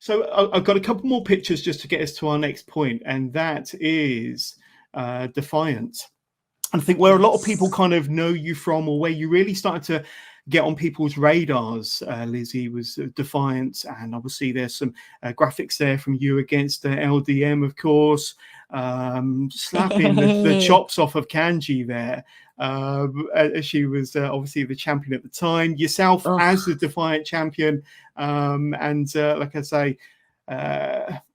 So I've got a couple more pictures just to get us to our next point, and that is Defiant. And I think where a lot of people kind of know you from, or where you really started to get on people's radars, Lizzy, was Defiant. And obviously there's some graphics there from you against LDM, of course, slapping the chops off of Kanji there. She was obviously the champion at the time, yourself as the Defiant champion. And like I say,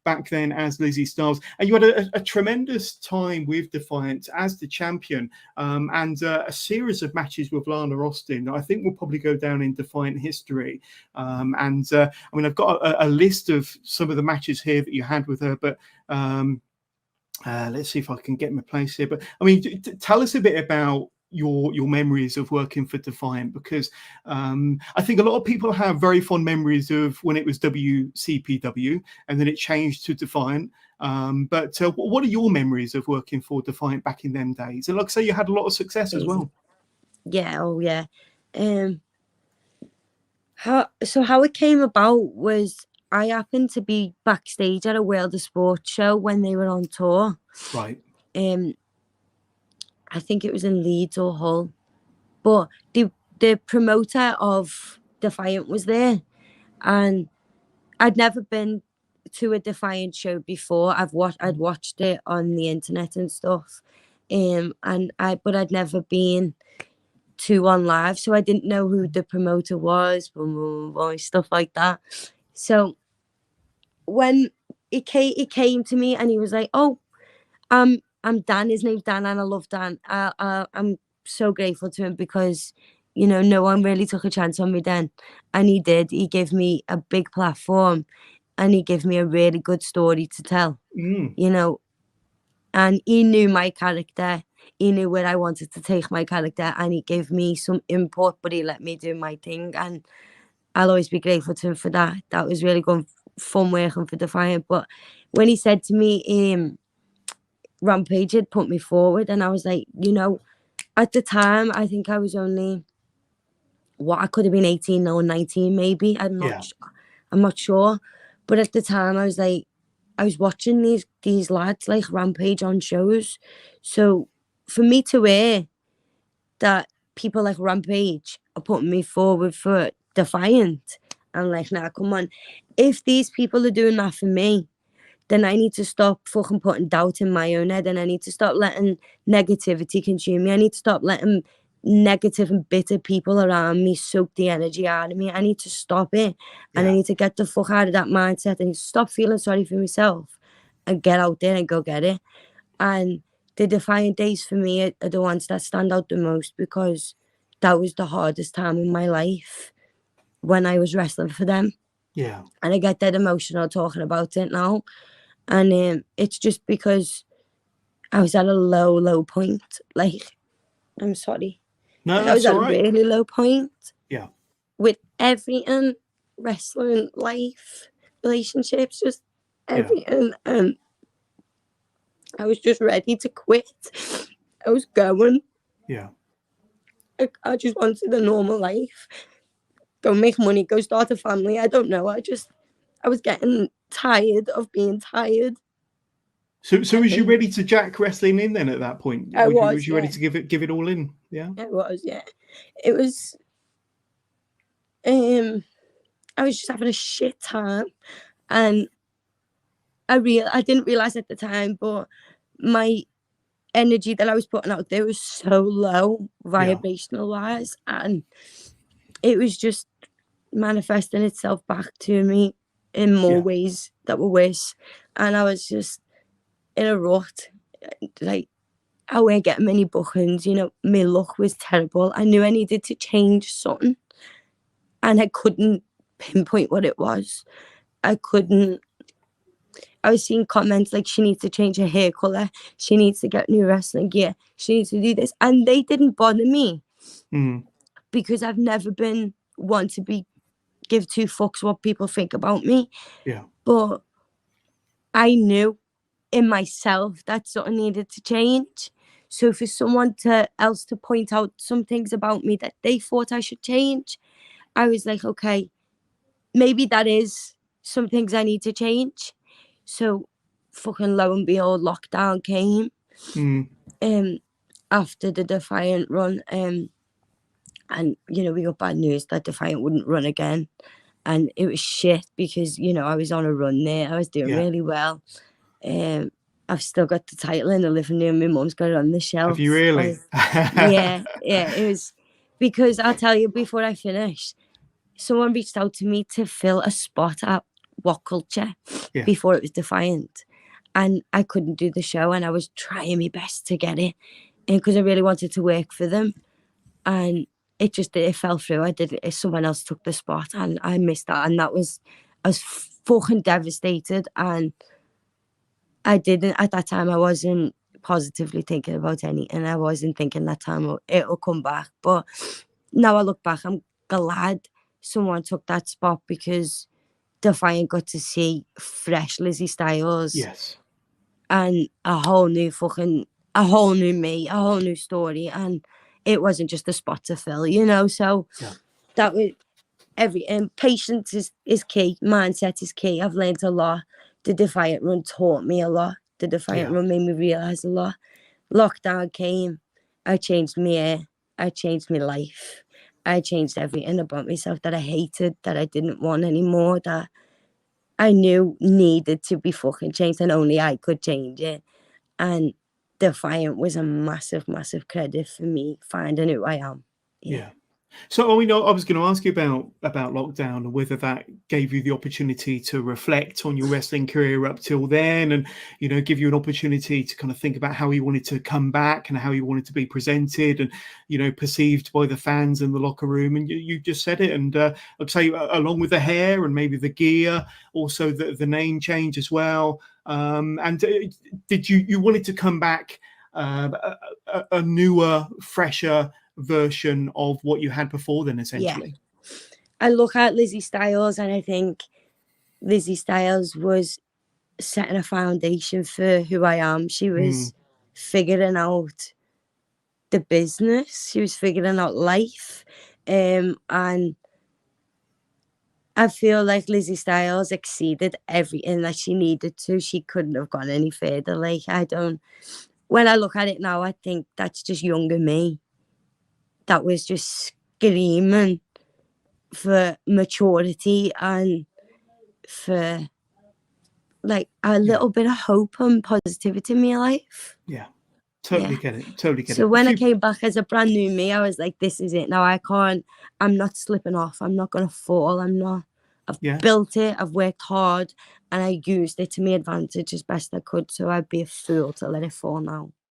back then as Lizzy Styles, and you had a tremendous time with Defiant as the champion, and a series of matches with Lana Austin I think will probably go down in Defiant history. I mean, I've got a list of some of the matches here that you had with her, but let's see if I can get my place here. But I mean, tell us a bit about your memories of working for Defiant, because I think a lot of people have very fond memories of when it was WCPW and then it changed to Defiant. But what are your memories of working for Defiant back in them days? And like I say, you had a lot of success as well. Yeah, how it came about was I happened to be backstage at a World of Sport show when they were on tour. Right. I think it was in Leeds or Hull, but the promoter of Defiant was there, and I'd never been to a Defiant show before. I'd watched it on the internet and stuff, but I'd never been to one live, so I didn't know who the promoter was, stuff like that. So when it came to me, and he was like, "Oh, I'm Dan. His name's Dan, and I love Dan. I'm so grateful to him because, you know, no one really took a chance on me then, and he did. He gave me a big platform, and he gave me a really good story to tell. You know, and he knew my character. He knew where I wanted to take my character, and he gave me some input, but he let me do my thing, and I'll always be grateful to him for that. That was really good, fun working for Defiant. But when he said to me, Rampage had put me forward, and I was like, you know, at the time I think I was only I could have been 18 or 19 maybe. I'm not sure, but at the time I was like, I was watching these lads like Rampage on shows, so for me to hear that people like Rampage are putting me forward for Defiant, I'm like, nah, come on, if these people are doing that for me, then I need to stop fucking putting doubt in my own head, and I need to stop letting negativity consume me. I need to stop letting negative and bitter people around me soak the energy out of me. I need to stop it, and I need to get the fuck out of that mindset. I need to stop feeling sorry for myself and get out there and go get it. And the Defiant days for me are the ones that stand out the most, because that was the hardest time in my life when I was wrestling for them. Yeah. And I get that emotional talking about it now. And it's just because I was at a low point. Like, I'm sorry. No, I was that's at all a right. really low point. Yeah. With everything, wrestling, life, relationships, just everything. And I was just ready to quit. I was going. Yeah. I just wanted a normal life. Go make money, go start a family. I don't know. I was getting tired of being tired. So was you ready to jack wrestling in then at that point? Was you ready to give it all in? Yeah. I was, yeah. It was I was just having a shit time, and I didn't realize at the time, but my energy that I was putting out there was so low vibrational wise, and it was just manifesting itself back to me in more ways that were worse. And I was just in a rut. Like, I weren't getting many bookings, you know, my luck was terrible. I knew I needed to change something, and I couldn't pinpoint what it was. I was seeing comments like, she needs to change her hair color, she needs to get new wrestling gear, she needs to do this, and they didn't bother me because I've never been one to give two fucks what people think about me. Yeah. But I knew in myself that something needed to change. So for someone else to point out some things about me that they thought I should change, I was like, okay, maybe that is some things I need to change. So fucking lo and behold, lockdown came after the Defiant run. And, you know, we got bad news that Defiant wouldn't run again. And it was shit because, you know, I was on a run there. I was doing really well. I've still got the title in the living room. My mum's got it on the shelf. Have you really? Yeah. It was because I'll tell you before I finish, someone reached out to me to fill a spot at What Culture before it was Defiant. And I couldn't do the show, and I was trying my best to get it, and because I really wanted to work for them. And it fell through. Someone else took the spot, and I missed that. And I was fucking devastated. And at that time, I wasn't positively thinking about anything. I wasn't thinking that time it'll come back. But now I look back, I'm glad someone took that spot, because Defiant got to see fresh Lizzy Styles. Yes. And a whole new me, a whole new story. And it wasn't just a spot to fill, you know. So that was patience is key. Mindset is key. I've learned a lot. The Defiant run taught me a lot. The Defiant run made me realise a lot. Lockdown came. I changed my hair. I changed my life. I changed everything about myself that I hated, that I didn't want anymore, that I knew needed to be fucking changed, and only I could change it. And Defiant was a massive, massive credit for me finding who I am. Yeah. So, I was going to ask you about lockdown, and whether that gave you the opportunity to reflect on your wrestling career up till then, and, you know, give you an opportunity to kind of think about how you wanted to come back and how you wanted to be presented and, you know, perceived by the fans in the locker room. And you just said it. And I'd say along with the hair and maybe the gear, also the name change as well. And did you wanted to come back a newer, fresher version of what you had before then, essentially? I look at Lizzy Styles, and I think Lizzy Styles was setting a foundation for who I am. She was figuring out the business. She was figuring out life. And I feel like Lizzy Styles exceeded everything that she needed to. She couldn't have gone any further. Like, when I look at it now, I think that's just younger me. That was just screaming for maturity and for like a little bit of hope and positivity in my life. Yeah, totally get it. Totally get it. So when I came back as a brand new me, I was like, this is it. Now I'm not slipping off. I'm not going to fall. I've built it. I've worked hard, and I used it to my advantage as best I could. So I'd be a fool to let it fall now.